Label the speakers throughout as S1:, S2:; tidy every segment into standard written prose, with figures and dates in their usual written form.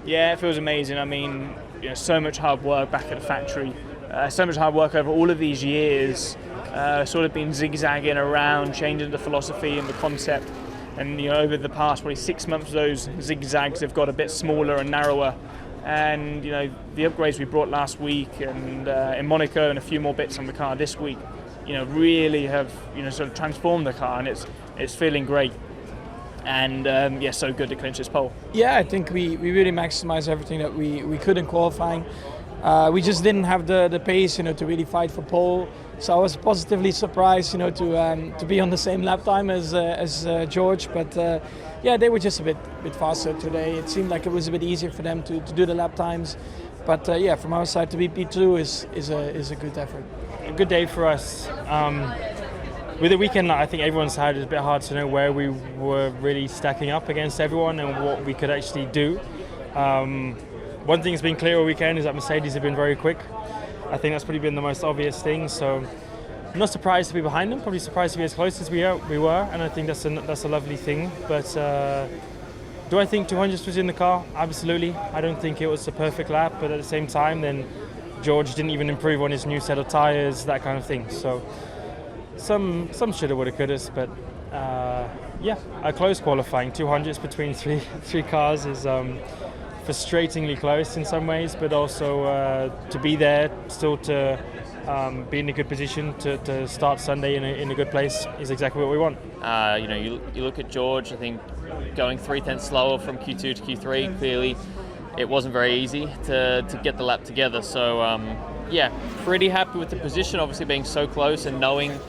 S1: Yeah, it feels amazing. I mean, so much hard work back at the factory, so much hard work over all of these years, sort of been zigzagging around, changing the philosophy and the concept. And over the past probably 6 months, those zigzags have got a bit smaller and narrower. And the upgrades we brought last week and in Monaco and a few more bits on the car this week, really have sort of transformed the car, and it's feeling great. And so good to clinch this pole.
S2: Yeah, I think we really maximized everything that we could in qualifying. We just didn't have the pace, to really fight for pole. So I was positively surprised, to be on the same lap time as George. But they were just a bit faster today. It seemed like it was a bit easier for them to do the lap times. But from our side, to be P2 is a good effort.
S3: A good day for us. With the weekend, I think everyone's had it a bit hard to know where we were really stacking up against everyone and what we could actually do. One thing that's been clear all weekend is that Mercedes have been very quick. I think that's probably been the most obvious thing. So I'm not surprised to be behind them, probably surprised to be as close as we were, and I think that's a lovely thing. But do I think 200 was in the car? Absolutely. I don't think it was a perfect lap, but at the same time, then George didn't even improve on his new set of tyres, that kind of thing. So some shoulda, woulda, couldas, but a close qualifying. 200s between three cars is frustratingly close in some ways, but also to be there, still to be in a good position to start Sunday in a good place is exactly what we want.
S4: You look at George, I think going 0.3 slower from Q2 to Q3, clearly it wasn't very easy to get the lap together. So pretty happy with the position, obviously being so close and knowing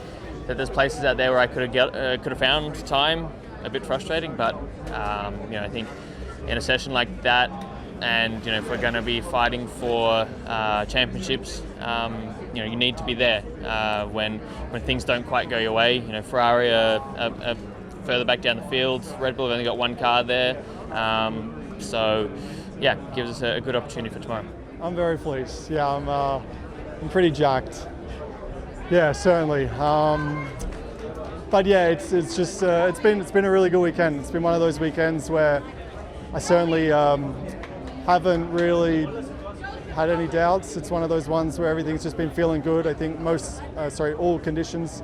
S4: that there's places out there where I could have found time. A bit frustrating, but I think in a session like that, and if we're going to be fighting for championships, you need to be there when things don't quite go your way. Ferrari are further back down the field. Red Bull have only got one car there, gives us a good opportunity for tomorrow.
S5: I'm very pleased. Yeah, I'm pretty jacked. Yeah, certainly. But it's just it's been a really good weekend. It's been one of those weekends where I certainly haven't really had any doubts. It's one of those ones where everything's just been feeling good. I think all conditions,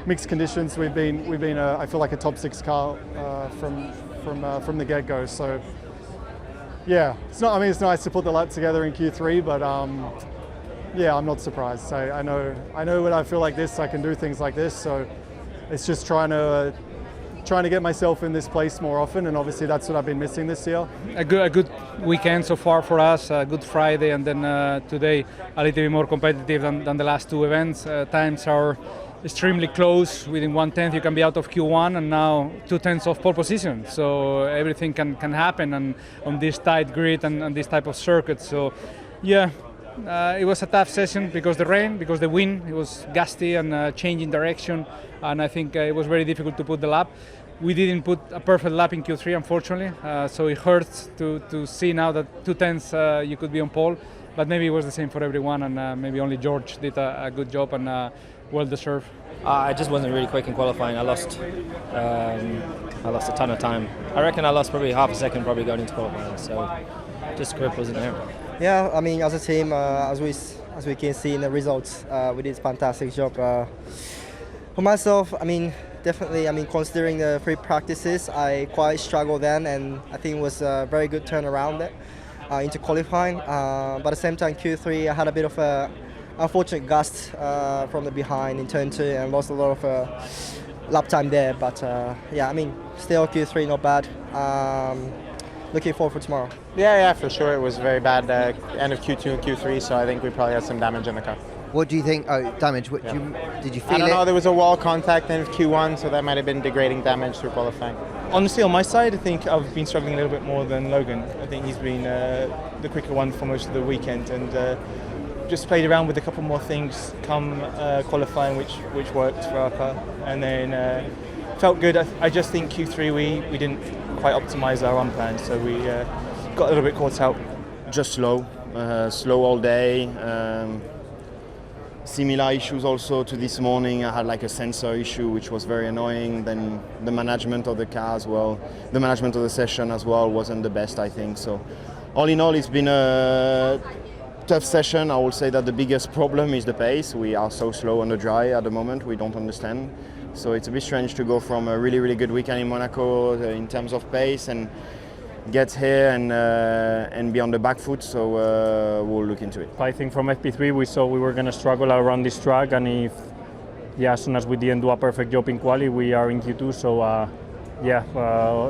S5: mixed conditions, we've been I feel like a top 6 car from the get-go. So yeah, it's nice to put the lap together in Q3, but I'm not surprised. I know when I feel like this, I can do things like this. So it's just trying to get myself in this place more often, and obviously that's what I've been missing this year.
S6: A good weekend so far for us, a good Friday, and then today a little bit more competitive than the last 2 events. Times are extremely close. Within 1/10 you can be out of Q1, and now 2/10 of pole position. So everything can happen on this tight grid and this type of circuit. So it was a tough session because the rain, because the wind. It was gusty and changing direction, and I think it was very difficult to put the lap. We didn't put a perfect lap in Q3, unfortunately, so it hurts to see now that 2/10 you could be on pole, but maybe it was the same for everyone, and maybe only George did a good job and well deserved.
S7: I just wasn't really quick in qualifying. I lost a ton of time. I reckon I lost probably half a second probably going into qualifying, so just grip wasn't there.
S8: Yeah, I mean, as a team, as we can see in the results, we did a fantastic job. For myself, definitely, considering the free practices, I quite struggled then, and I think it was a very good turnaround there into qualifying. But at the same time, Q3, I had a bit of a unfortunate gust from the behind in turn 2 and lost a lot of lap time there. But still Q3 not bad. Looking forward for tomorrow.
S9: Yeah, for sure. It was very bad end of Q2 and Q3, so I think we probably had some damage in the car.
S10: What do you think? Oh, damage. Did you feel it?
S9: I don't know. There was a wall contact in Q1, so that might have been degrading damage through qualifying.
S11: Honestly, on my side, I think I've been struggling a little bit more than Logan. I think he's been the quicker one for most of the weekend, and just played around with a couple more things come qualifying, which worked for our car, and then felt good. I just think Q3 we didn't quite optimise our run plan, so we got a little bit caught out.
S12: Just slow all day. Similar issues also to this morning. I had like a sensor issue which was very annoying. Then the management of the car as well, the management of the session as well wasn't the best, I think. So all in all, it's been a tough session. I will say that the biggest problem is the pace. We are so slow on the dry at the moment. We don't understand. So it's a bit strange to go from a really, really good weekend in Monaco in terms of pace and get here and be on the back foot. So we'll look into it.
S3: I think from FP3 we saw we were going to struggle around this track, and as soon as we didn't do a perfect job in quali, we are in Q2. So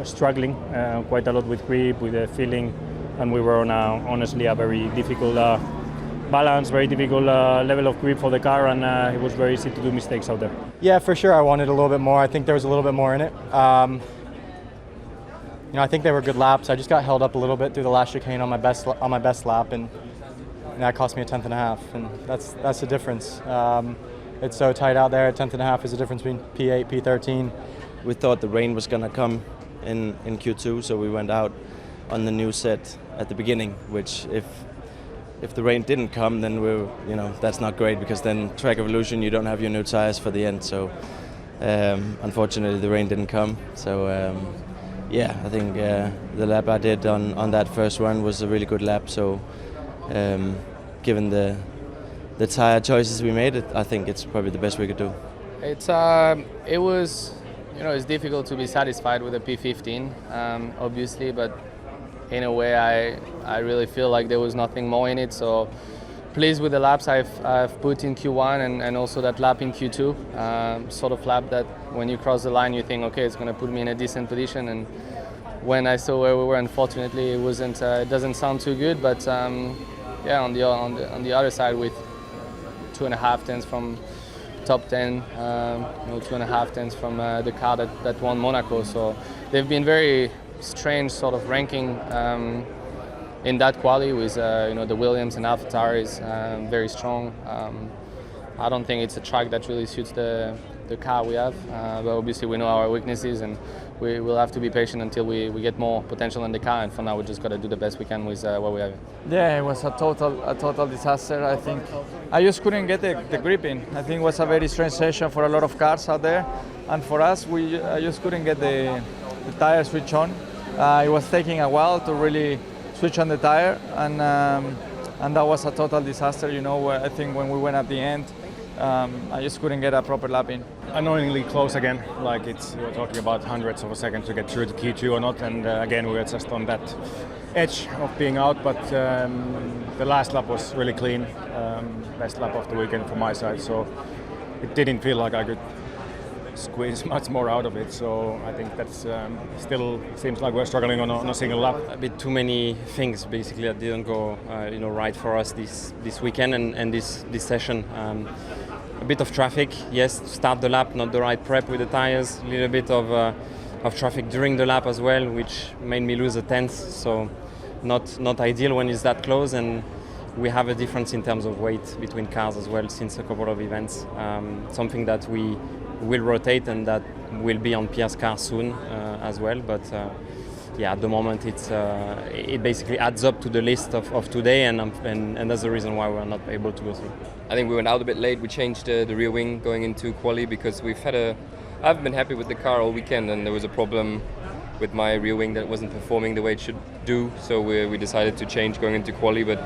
S3: struggling quite a lot with grip, with the feeling, and we were on honestly a very difficult balance, very difficult level of grip for the car, and it was very easy to do mistakes out there.
S11: Yeah, for sure. I wanted a little bit more. I think there was a little bit more in it. I think they were good laps. I just got held up a little bit through the last chicane on my best lap, and that cost me a 10th and a half, and that's the difference. It's so tight out there. A 10th and a half is the difference between P8, P13.
S13: We thought the rain was going to come in Q2, so we went out on the new set at the beginning, which if the rain didn't come, then that's not great, because then track evolution, you don't have your new tires for the end. So unfortunately the rain didn't come. So I think the lap I did on that first run was a really good lap. So given the tire choices we made, I think it's probably the best we could do.
S14: It's difficult to be satisfied with a P15, obviously, but in a way I really feel like there was nothing more in it. So pleased with the laps I've put in Q1 and also that lap in Q2, sort of lap that when you cross the line you think, okay, it's going to put me in a decent position, and when I saw where we were, unfortunately it wasn't. It doesn't sound too good, but on the other side, with 2.5 tenths from top 10, 2.5 tenths from the car that won Monaco. So they've been very strange sort of ranking in that quali with the Williams and AlphaTauri is very strong. I don't think it's a track that really suits the car we have, but obviously we know our weaknesses, and we will have to be patient until we get more potential in the car, and for now we just got to do the best we can with what we have.
S2: Yeah, it was a total disaster. I think I just couldn't get the grip in. I think it was a very strange session for a lot of cars out there, and for us, I just couldn't get the tire switch on. It was taking a while to really switch on the tire, and that was a total disaster. I think when we went at the end, I just couldn't get a proper lap in.
S15: Annoyingly close again, like we're talking about hundredths of a second to get through to Q2 or not, and again we were just on that edge of being out, but the last lap was really clean, best lap of the weekend from my side, so it didn't feel like I could squeeze much more out of it, so I think that's still seems like we're struggling on a single lap.
S16: A bit too many things basically that didn't go right for us this weekend and this session. A bit of traffic, yes, start the lap, not the right prep with the tires, a little bit of traffic during the lap as well, which made me lose a tenth, so not ideal when it's that close, and we have a difference in terms of weight between cars as well since a couple of events, something that we will rotate and that will be on Pierre's car soon as well, but at the moment it basically adds up to the list of today, and that's the reason why we're not able to go through.
S17: I think we went out a bit late. We changed the rear wing going into quali because I haven't been happy with the car all weekend, and there was a problem with my rear wing that wasn't performing the way it should do, so we decided to change going into quali, but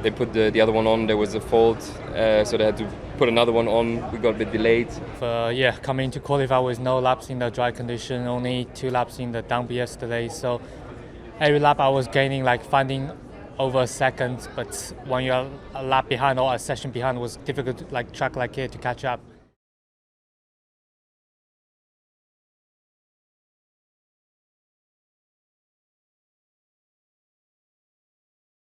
S17: they put the other one on, there was a fault, so they had to put another one on. We got a bit delayed.
S18: Coming into qualify with no laps in the dry condition, only 2 laps in the dump yesterday, so every lap I was gaining, finding over a second, but when you're a lap behind or a session behind, it was difficult, track like here, to catch up.